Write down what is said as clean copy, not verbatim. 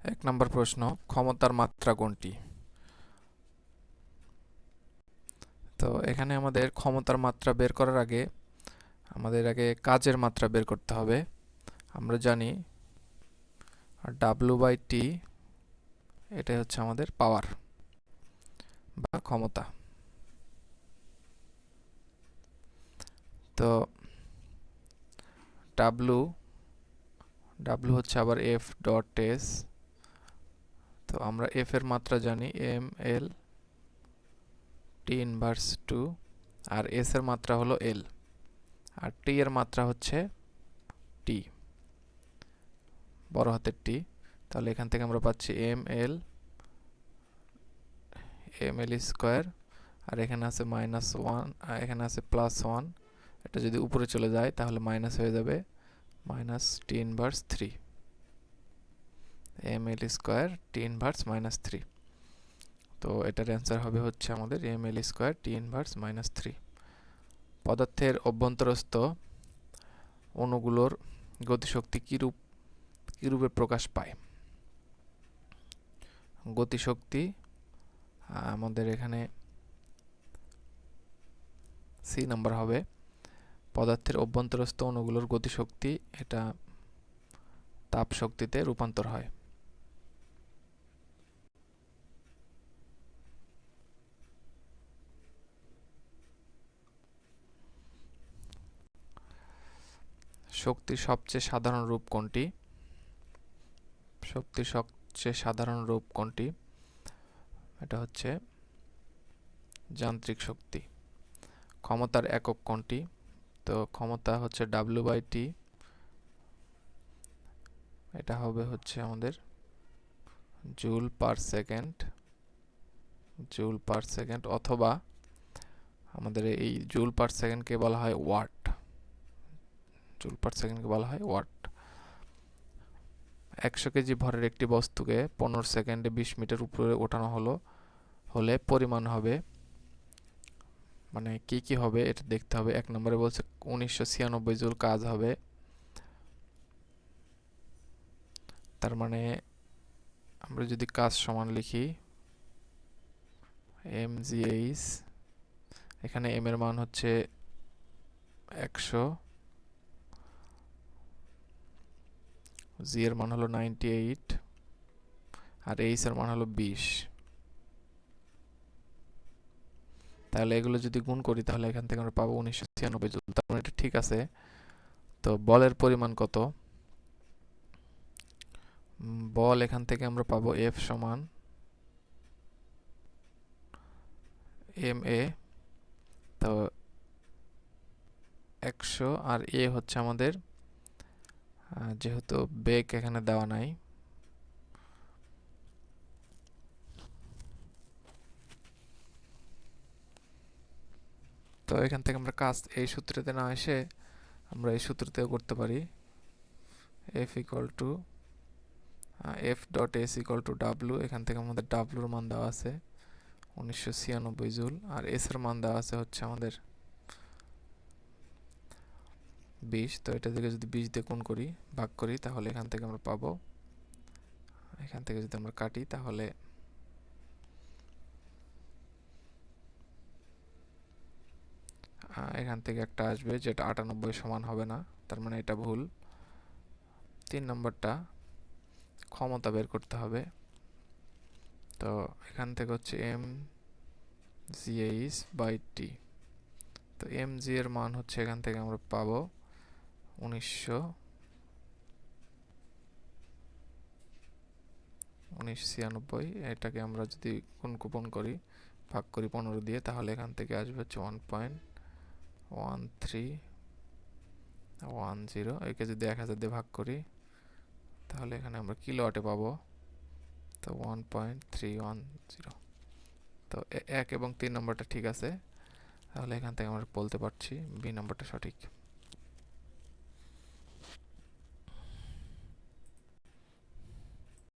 এক নম্বর প্রশ্ন, ক্ষমতার মাত্রা কোনটি? তো এখানে আমাদের ক্ষমতার মাত্রা বের করার আগে আমাদের আগে কাজের মাত্রা বের করতে হবে। আমরা জানি W/T এটাই হচ্ছে আমাদের পাওয়ার বা ক্ষমতা। তো W হচ্ছে আবার F.S। তো আমরা F এর মাত্রা জানি mL T−2, আর S এর মাত্রা হলো L, আর T এর মাত্রা হচ্ছে T, বড় হাতের T। তাহলে এখান থেকে আমরা পাচ্ছি mL² আর এখানে আছে -1, আর এখানে আছে +1। এটা যদি উপরে চলে যায় তাহলে মাইনাস হয়ে যাবে -T−3, mL² T−3। তো এটার অ্যান্সার হবে হচ্ছে আমাদের mL² T−3। পদার্থের অভ্যন্তরস্থ অণুগুলোর গতিশক্তি কিরূপে প্রকাশ পায়? গতিশক্তি আমাদের এখানে সি নাম্বার হবে। পদার্থের অভ্যন্তরস্থ অণুগুলোর গতিশক্তি এটা তাপ শক্তিতে রূপান্তর হয়। শক্তির সবচেয়ে সাধারণ রূপ কোনটি? শক্তির সবচেয়ে সাধারণ রূপ কোনটি? এটা হচ্ছে যান্ত্রিক শক্তি। ক্ষমতার একক কোনটি? তো ক্ষমতা হচ্ছে W/T, এটা হবে হচ্ছে আমাদের জুল পার সেকেন্ড, অথবা আমাদের এই জুল পার সেকেন্ডকে বলা হয় ওয়াট। 100 কেজি ভরের একটি বস্তুকে 15 সেকেন্ডে 20 মিটার উপরে ওঠানো হলে পরিমাণ হবে, মানে কি হবে এটা দেখতে হবে। 1 নম্বরে বলছে 1996 জুল কাজ হবে, তার মানে আমরা যদি কাজ সমান লিখি mgh, এখানে m এর মান হচ্ছে 100, g এর মান হলো 98, আর h এর মান হলো 20। তাহলে এগুলো যদি গুণ করি তাহলে এখান থেকে আমরা পাবো 1996 জুল। তার মানে এটা ঠিক আছে। তো বলের পরিমাণ কত? বল এখান থেকে আমরা পাবো F সমান ma, তো 100, আর a হচ্ছে আমাদের যেহেতু বেগ এখানে দেওয়া নাই, তো এখান থেকে আমরা কাজ এই সূত্রতে না এসে আমরা এই সূত্রতেও করতে পারি। F.S = W, এখান থেকে আমাদের W এর মান দেওয়া আছে 1996 জুল, আর S এর মান দেওয়া আছে হচ্ছে আমাদের 20। তো এটা থেকে যদি 20 দিয়ে গুণ করি, ভাগ করি, তাহলে এখান থেকে আমরা পাবো, এখান থেকে যদি আমরা কাটি তাহলে এখান থেকে একটা আসবে যেটা 98 সমান হবে না, তার মানে এটা ভুল। 3 নম্বরটা ক্ষমতা বের করতে হবে। তো এখান থেকে হচ্ছে mgh/T। তো mg এর মান হচ্ছে এখান থেকে আমরা পাবো 1996। এটাকে আমরা যদি গুণ করি, ভাগ করি 15 দিয়ে, তাহলে এখান থেকে আসবে হচ্ছে 1.1310। একে যদি 1000 দিয়ে ভাগ করি তাহলে এখানে আমরা কিলোওয়াটে পাবো, তো 1.310। তো 1 এবং 3 নম্বরটা ঠিক আছে, তাহলে এখান থেকে আমরা বলতে পারছি বি নম্বরটা সঠিক।